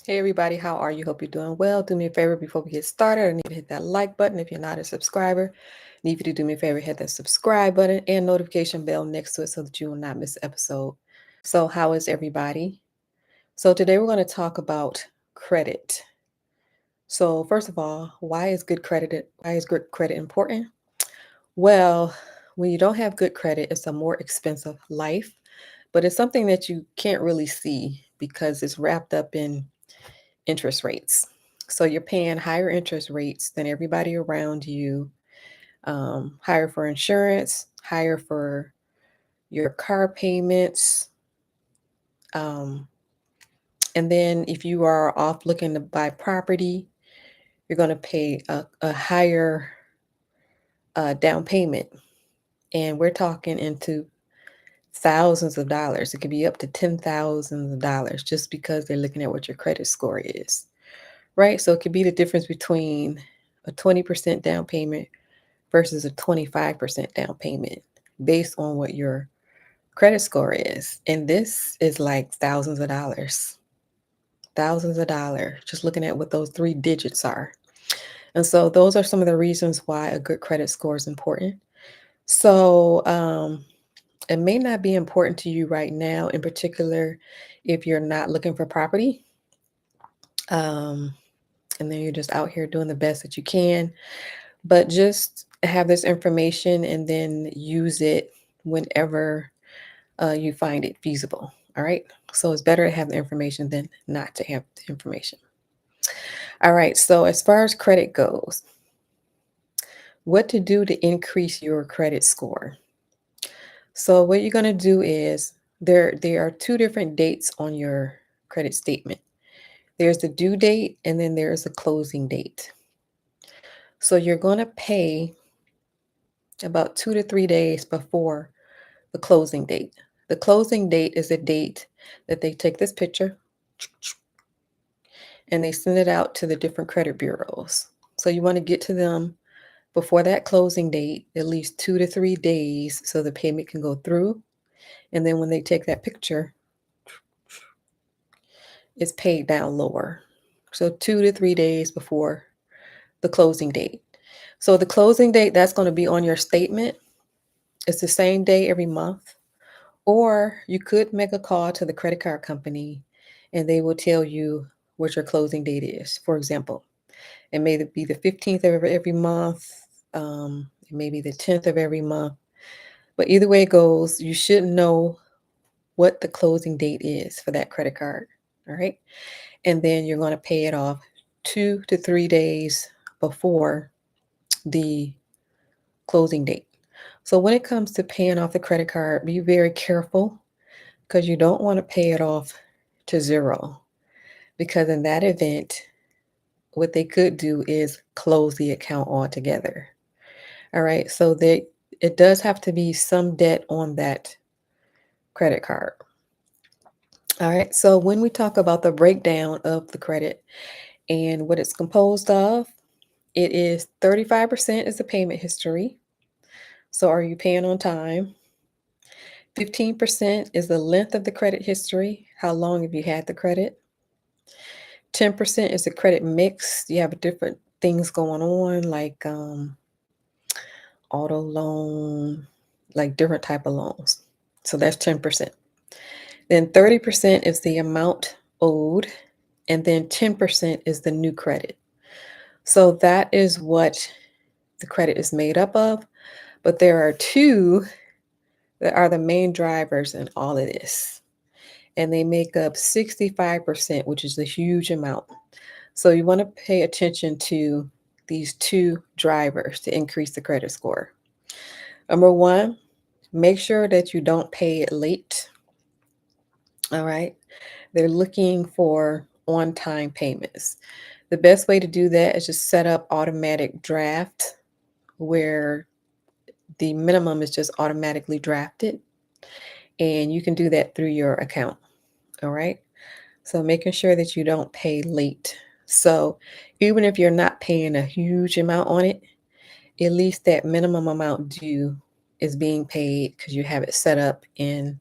Hey everybody, how are you? Hope you're doing well. Do me a favor before we get started. I need you to hit that like button if you're not a subscriber. I need you to do me a favor, hit that subscribe button and notification bell next to it so that you will not miss an episode. So, how is everybody? So, today we're going to talk about credit. So, first of all, why is good credit important? Well, when you don't have good credit, it's a more expensive life, but it's something that you can't really see because it's wrapped up in interest rates. So you're paying higher interest rates than everybody around you, higher for insurance, higher for your car payments. Um, and then if you are off looking to buy property, you're going to pay a higher down payment. And we're talking into thousands of dollars. It could be up to $10,000 just because they're looking at what your credit score is, right? So it could be the difference between a 20% down payment versus a 25% down payment based on what your credit score is. And this is like thousands of dollars, just looking at what those three digits are. And so those are some of the reasons why a good credit score is important. So it may not be important to you right now, in particular, if you're not looking for property. Um, and then you're just out here doing the best that you can. But just have this information and then use it whenever you find it feasible. All right. So it's better to have the information than not to have the information. All right. So as far as credit goes, what to do to increase your credit score? So what you're going to do is there are two different dates on your credit statement. There's the due date and then there's a closing date. So you're going to pay about 2 to 3 days before the closing date. The closing date is the date that they take this picture and they send it out to the different credit bureaus. So you want to get to them before that closing date, at least 2 to 3 days, so the payment can go through. And then when they take that picture, it's paid down lower. So 2 to 3 days before the closing date. So the closing date, that's going to be on your statement. It's the same day every month. Or you could make a call to the credit card company and they will tell you what your closing date is. For example, it may be the 15th of every month, it may be the 10th of every month. But either way it goes, you should know what the closing date is for that credit card. All right. And then you're going to pay it off 2 to 3 days before the closing date. So when it comes to paying off the credit card, be very careful because you don't want to pay it off to zero. Because in that event, what they could do is close the account altogether. All right. So it does have to be some debt on that credit card. All right. So when we talk about the breakdown of the credit and what it's composed of, it is 35% is the payment history. So are you paying on time? 15% is the length of the credit history. How long have you had the credit? 10% is the credit mix. You have different things going on, like auto loan, like different type of loans. So that's 10%. Then 30% is the amount owed, and then 10% is the new credit. So that is what the credit is made up of. But there are two that are the main drivers in all of this. And they make up 65%, which is a huge amount. So you want to pay attention to these two drivers to increase the credit score. Number one, make sure that you don't pay it late. All right. They're looking for on time payments. The best way to do that is just set up automatic draft where the minimum is just automatically drafted. And you can do that through your account. All right. So making sure that you don't pay late. So even if you're not paying a huge amount on it, at least that minimum amount due is being paid because you have it set up in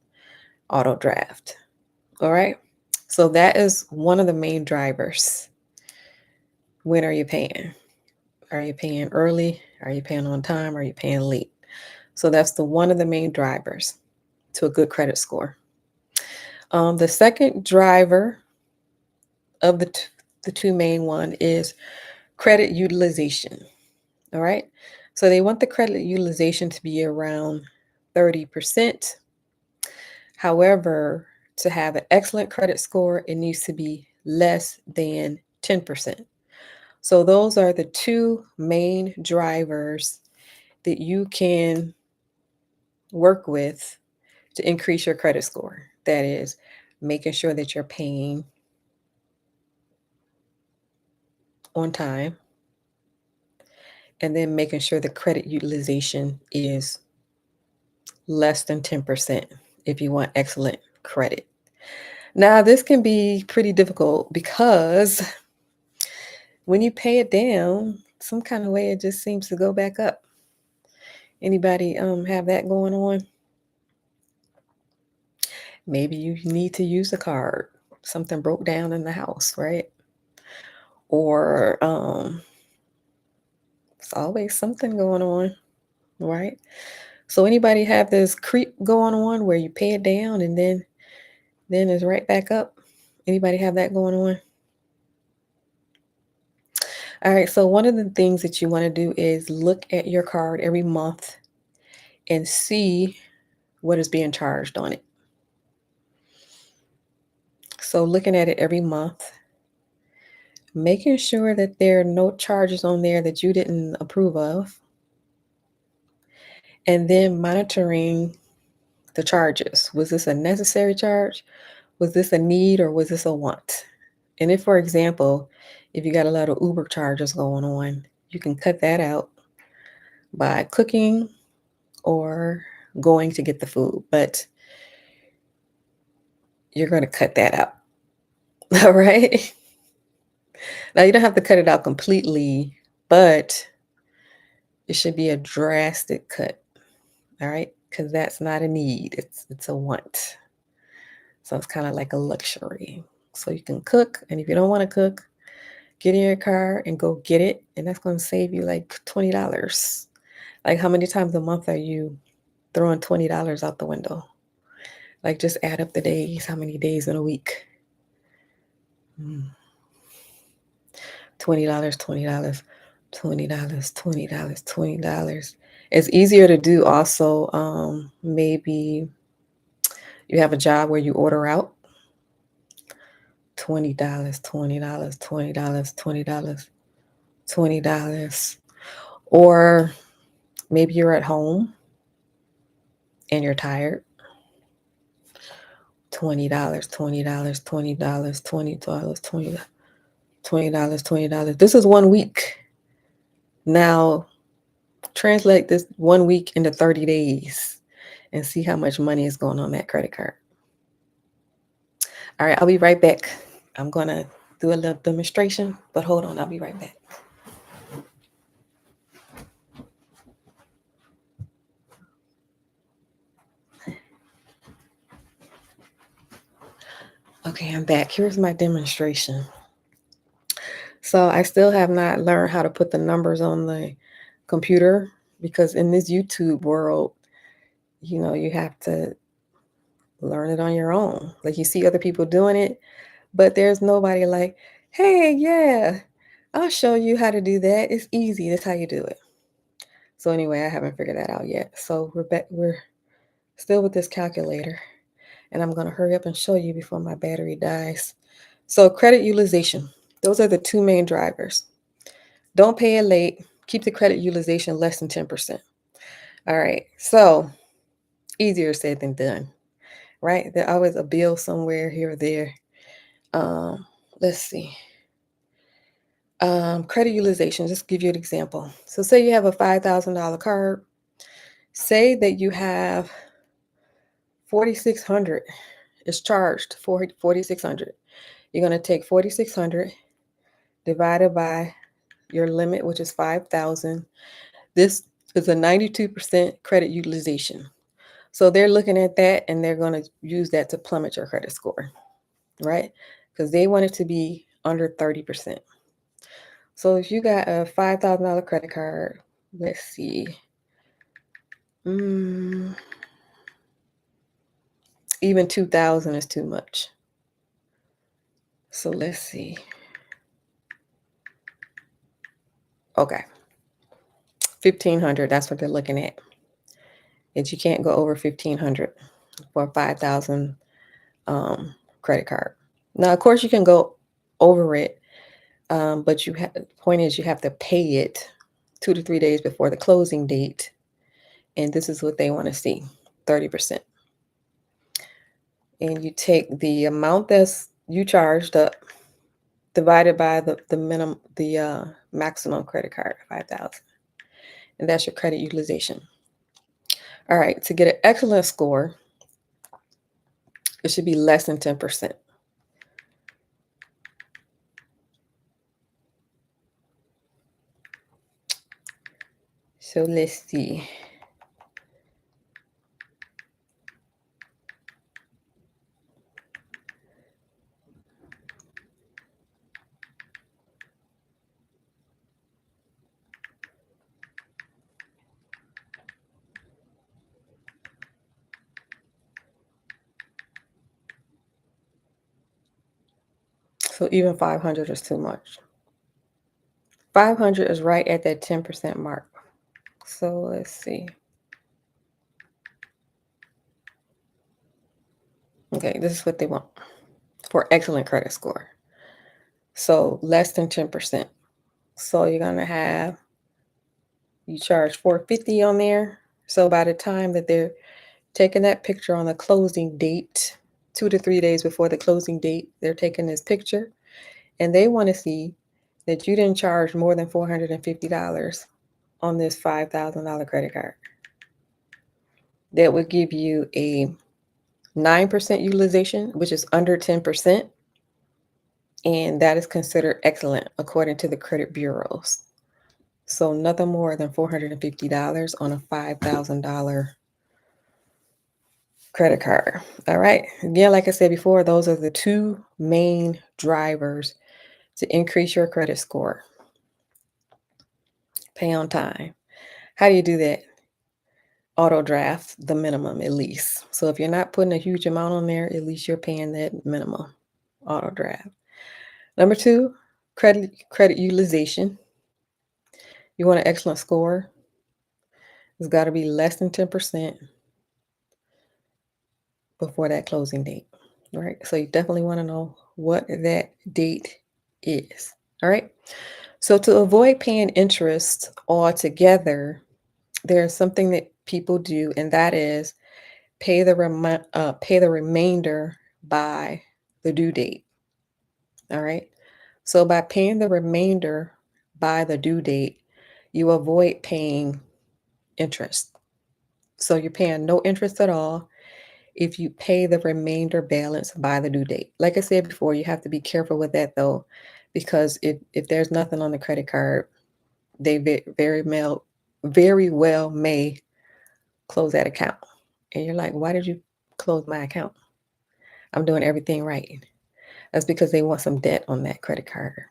auto draft. All right. So that is one of the main drivers. When are you paying? Are you paying early? Are you paying on time? Are you paying late? So that's one of the main drivers to a good credit score. The second driver of the two main one is credit utilization. All right. So they want the credit utilization to be around 30%. However, to have an excellent credit score, it needs to be less than 10%. So those are the two main drivers that you can work with to increase your credit score. That is making sure that you're paying on time, and then making sure the credit utilization is less than 10% if you want excellent credit. Now, this can be pretty difficult because when you pay it down, some kind of way it just seems to go back up. Anybody have that going on? Maybe you need to use a card. Something broke down in the house, right? Or it's always something going on, right? So anybody have this creep going on where you pay it down and then it's right back up? Anybody have that going on? All right, so one of the things that you want to do is look at your card every month and see what is being charged on it. So looking at it every month, making sure that there are no charges on there that you didn't approve of, and then monitoring the charges. Was this a necessary charge? Was this a need, or was this a want? And if, for example, if you got a lot of Uber charges going on, you can cut that out by cooking or going to get the food. But you're going to cut that out. All right. Now, you don't have to cut it out completely, but it should be a drastic cut. All right. Because that's not a need, it's a want. So it's kind of like a luxury. So you can cook. And if you don't want to cook, get in your car and go get it. And that's going to save you like $20. Like, how many times a month are you throwing $20 out the window? Like, just add up the days. How many days in a week? $20, $20, $20, $20, $20. It's easier to do also. Maybe you have a job where you order out. $20, $20, $20, $20, $20. Or maybe you're at home and you're tired. $20, $20, $20, $20, $20, $20. This is 1 week. Now, translate this 1 week into 30 days and see how much money is going on that credit card. All right, I'll be right back. I'm going to do a little demonstration, but hold on, I'll be right back. Okay, I'm back. Here's my demonstration. So I still have not learned how to put the numbers on the computer, because in this YouTube world, you have to learn it on your own. Like, you see other people doing it, but there's nobody like, hey, yeah, I'll show you how to do that. It's easy. That's how you do it. So anyway, I haven't figured that out yet. So we're back. We're still with this calculator, and I'm going to hurry up and show you before my battery dies. So credit utilization, those are the two main drivers. Don't pay it late. Keep the credit utilization less than 10%. All right. So easier said than done, right? There's always a bill somewhere here or there. Let's see. Credit utilization, just give you an example. So say you have a $5,000 card. Say that you have 4,600 is charged for 4,600. You're going to take 4,600 divided by your limit, which is 5,000. This is a 92% credit utilization. So they're looking at that and they're going to use that to plummet your credit score. right? Because they want it to be under 30%. So if you got a $5,000 credit card, let's see. Even 2,000 is too much. So let's see. Okay. 1,500, that's what they're looking at. And you can't go over 1,500 for a 5,000 credit card. Now, of course, you can go over it, but the point is you have to pay it 2 to 3 days before the closing date. And this is what they want to see, 30%. And you take the amount that's you charged up divided by the maximum credit card, 5,000. And that's your credit utilization. All right, to get an excellent score, it should be less than 10%. So let's see. So even 500 is too much. 500 is right at that 10% mark. So let's see. Okay, this is what they want for excellent credit score. So less than 10%. So you're going to have, you charge $450 on there. So by the time that they're taking that picture on the closing date, 2 to 3 days before the closing date, they're taking this picture and they want to see that you didn't charge more than $450 on this $5,000 credit card. That would give you a 9% utilization, which is under 10%. And that is considered excellent according to the credit bureaus. So nothing more than $450 on a $5,000 credit card. All right. Again, like I said before, those are the two main drivers to increase your credit score. Pay on time. How do you do that? Auto draft the minimum at least. So if you're not putting a huge amount on there, at least you're paying that minimum auto draft. Number 2, credit utilization. You want an excellent score. It's got to be less than 10% before that closing date. All right. So you definitely want to know what that date is. All right. So to avoid paying interest altogether, there's something that people do, and that is pay the remainder by the due date. All right. So by paying the remainder by the due date, you avoid paying interest. So you're paying no interest at all if you pay the remainder balance by the due date. Like I said before, you have to be careful with that though, because if there's nothing on the credit card, they very well may close that account. And you're like, why did you close my account? I'm doing everything right. That's because they want some debt on that credit card,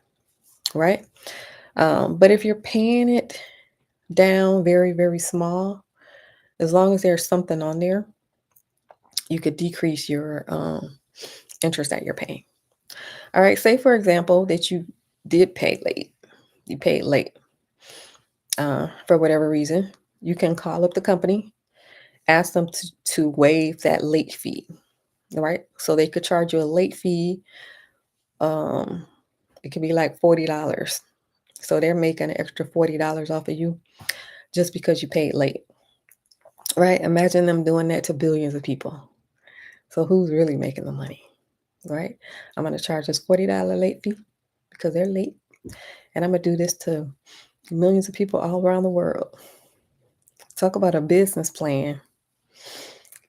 right? But if you're paying it down very, very small, as long as there's something on there, you could decrease your interest that you're paying. All right, say for example that you did pay late. You paid late for whatever reason. You can call up the company, ask them to waive that late fee. All right, so they could charge you a late fee. It could be like $40. So they're making an extra $40 off of you just because you paid late. Right? Imagine them doing that to billions of people. So who's really making the money? Right? I'm going to charge this $40 late fee because they're late. And I'm going to do this to millions of people all around the world. Talk about a business plan.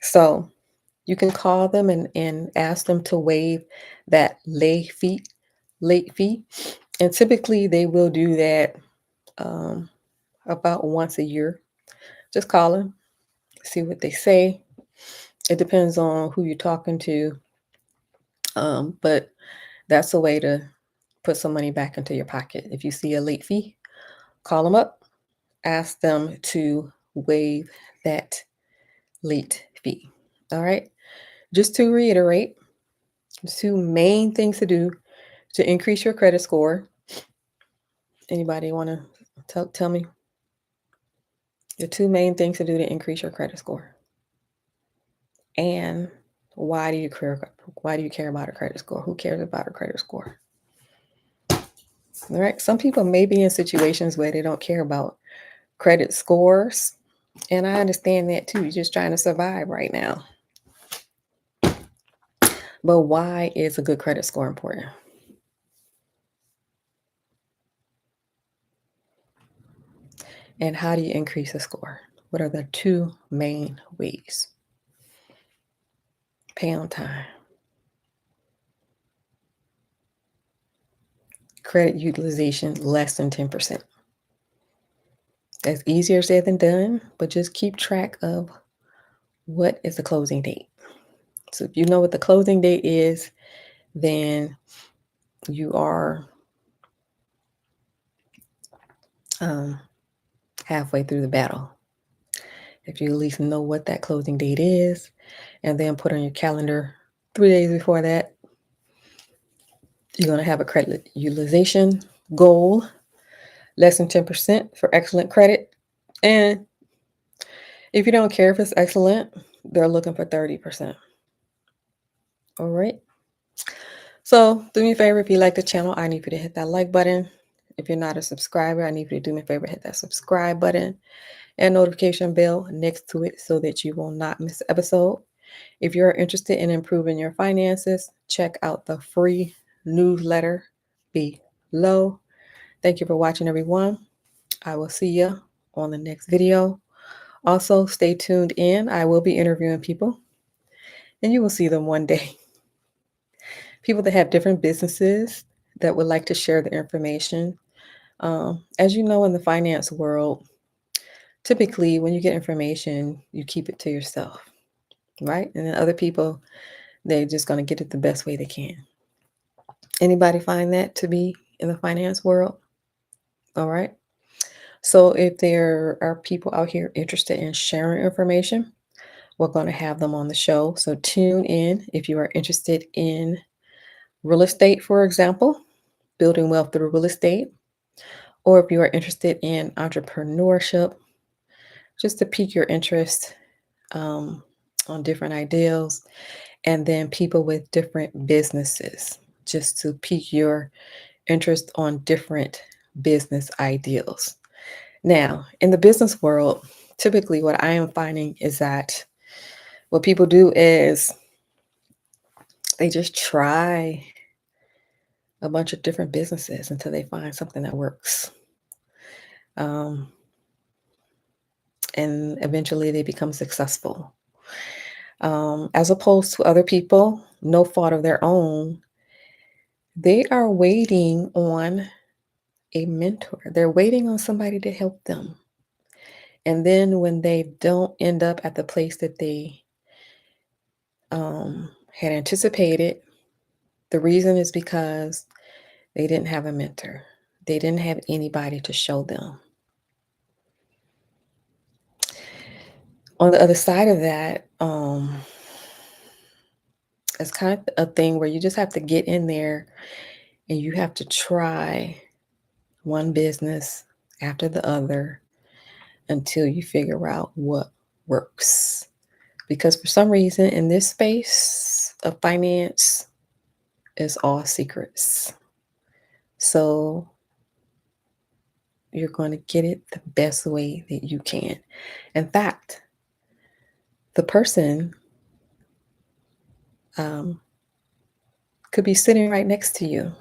So you can call them and ask them to waive that late fee. And typically they will do that about once a year. Just call them, see what they say. It depends on who you're talking to. But that's a way to put some money back into your pocket. If you see a late fee, call them up, ask them to waive that late fee. All right. Just to reiterate, 2 main things to do to increase your credit score. Anybody want to tell me the 2 main things to do to increase your credit score? And why do you care about a credit score? Who cares about a credit score? All right. Some people may be in situations where they don't care about credit scores. And I understand that too. You're just trying to survive right now. But why is a good credit score important? And how do you increase a score? What are the 2 main ways? Pay on time. Credit utilization less than 10%. That's easier said than done, but just keep track of what is the closing date. So if you know what the closing date is, then you are halfway through the battle. If you at least know what that closing date is, and then put on your calendar 3 days before that, you're going to have a credit utilization goal, less than 10% for excellent credit. And if you don't care if it's excellent, they're looking for 30%. All right. So do me a favor, if you like the channel, I need you to hit that like button. If you're not a subscriber, I need you to do me a favor, hit that subscribe button and notification bell next to it so that you will not miss an episode. If you're interested in improving your finances, check out the free newsletter below. Thank you for watching, everyone. I will see you on the next video. Also, stay tuned in. I will be interviewing people, and you will see them one day. People that have different businesses that would like to share the information. As you know, in the finance world, typically when you get information, you keep it to yourself, right? And then other people, they're just going to get it the best way they can. Anybody find that to be in the finance world? All right. So if there are people out here interested in sharing information, we're going to have them on the show. So tune in if you are interested in real estate, for example, building wealth through real estate, or if you are interested in entrepreneurship, just to pique your interest on different ideals, and then people with different businesses, just to pique your interest on different business ideals. Now, in the business world, typically what I am finding is that what people do is they just try a bunch of different businesses until they find something that works. And eventually they become successful. As opposed to other people, no fault of their own, they are waiting on a mentor. They're waiting on somebody to help them. And then when they don't end up at the place that they had anticipated, the reason is because they didn't have a mentor. They didn't have anybody to show them. On the other side of that, it's kind of a thing where you just have to get in there and you have to try one business after the other until you figure out what works. Because for some reason in this space of finance, it's all secrets. So you're going to get it the best way that you can. In fact, the person could be sitting right next to you.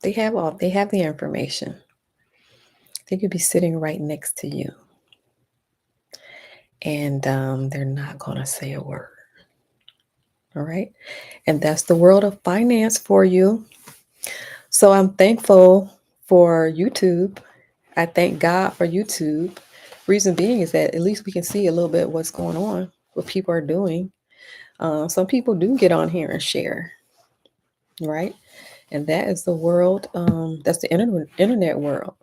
They have the information. They could be sitting right next to you. And they're not going to say a word. All right. And that's the world of finance for you. So I'm thankful for YouTube. I thank God for YouTube. Reason being is that at least we can see a little bit what's going on, what people are doing. Some people do get on here and share. right? And that is the world, that's the internet world.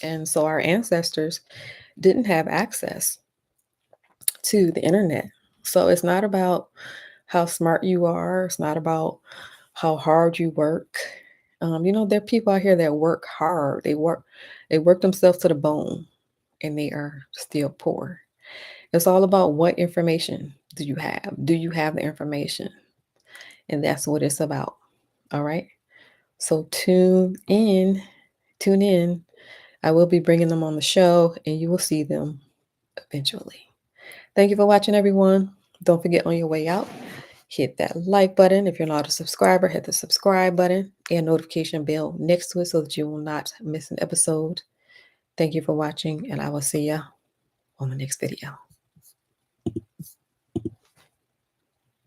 And so our ancestors didn't have access to the internet. So it's not about how smart you are, it's not about how hard you work. There are people out here that work hard. They work themselves to the bone and they are still poor. It's all about what information do you have? Do you have the information? And that's what it's about. All right. So tune in. I will be bringing them on the show and you will see them eventually. Thank you for watching, everyone. Don't forget, on your way out, hit that like button. If you're not a subscriber, hit the subscribe button and notification bell next to it so that you will not miss an episode. Thank you for watching, and I will see you on the next video.